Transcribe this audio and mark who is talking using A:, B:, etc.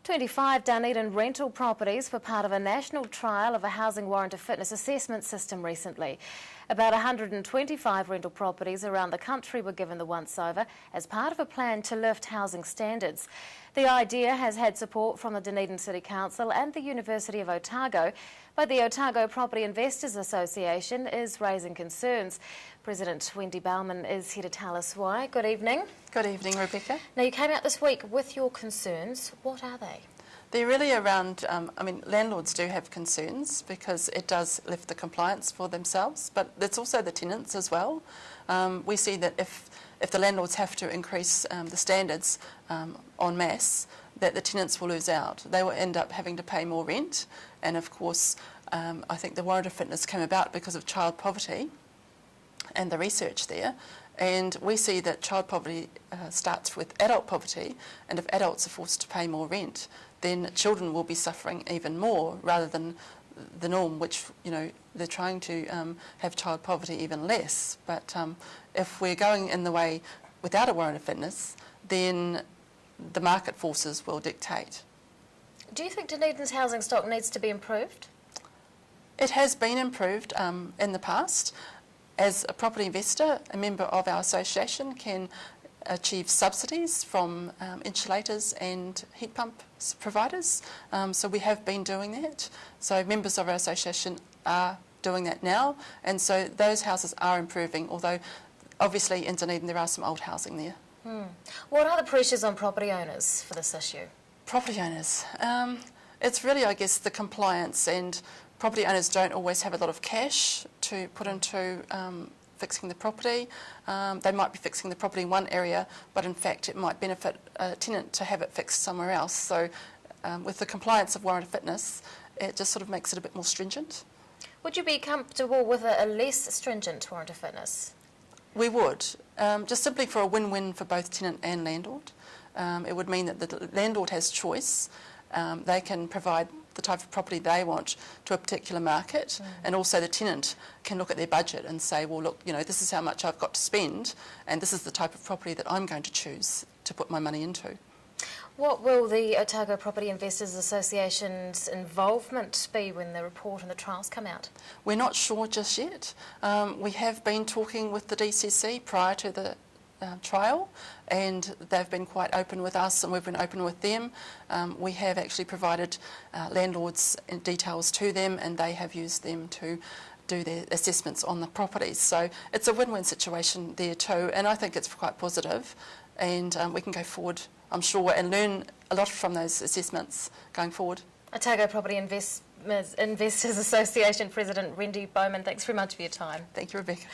A: 25 Dunedin rental properties were part of a national trial of a housing warrant of fitness assessment system recently. About 125 rental properties around the country were given the once-over as part of a plan to lift housing standards. The idea has had support from the Dunedin City Council and the University of Otago, but the Otago Property Investors Association is raising concerns. President Wendy Bowman is here to tell us why. Good evening.
B: Good evening, Rebecca.
A: Now, you came out this week with your concerns. What are they?
B: They're really around, landlords do have concerns because it does lift the compliance for themselves, but it's also the tenants as well. We see that if the landlords have to increase the standards en masse, that the tenants will lose out. They will end up having to pay more rent, and of course, I think the warrant of fitness came about because of child poverty and the research there. And we see that child poverty starts with adult poverty, and if adults are forced to pay more rent, then children will be suffering even more rather than the norm, which, they're trying to have child poverty even less. But if we're going in the way without a warrant of fitness, then the market forces will dictate.
A: Do you think Dunedin's housing stock needs to be improved?
B: It has been improved in the past. As a property investor, a member of our association can achieve subsidies from insulators and heat pump providers. So we have been doing that. So members of our association are doing that now, and so those houses are improving, although obviously in Dunedin there are some old housing there.
A: What are the pressures on property owners for this issue?
B: Property owners. It's really, I guess, the compliance, and property owners don't always have a lot of cash to put into fixing the property. They might be fixing the property in one area, but in fact it might benefit a tenant to have it fixed somewhere else. So with the compliance of warrant of fitness, it just sort of makes it a bit more stringent.
A: Would you be comfortable with a less stringent warrant of fitness?
B: We would, just simply for a win-win for both tenant and landlord. It would mean that the landlord has choice. They can provide the type of property they want to a particular market, and also the tenant can look at their budget and say, well, look, this is how much I've got to spend, and this is the type of property that I'm going to choose to put my money into.
A: What will the Otago Property Investors Association's involvement be when the report and the trials come out?
B: We're not sure just yet. We have been talking with the DCC prior to the trial, and they've been quite open with us, and we've been open with them. We have actually provided landlords details to them, and they have used them to do their assessments on the properties. So it's a win-win situation there too, and I think it's quite positive, and we can go forward, I'm sure, and learn a lot from those assessments going forward.
A: Otago Property Investors Association President Wendy Bowman, thanks very much for your time.
B: Thank you, Rebecca.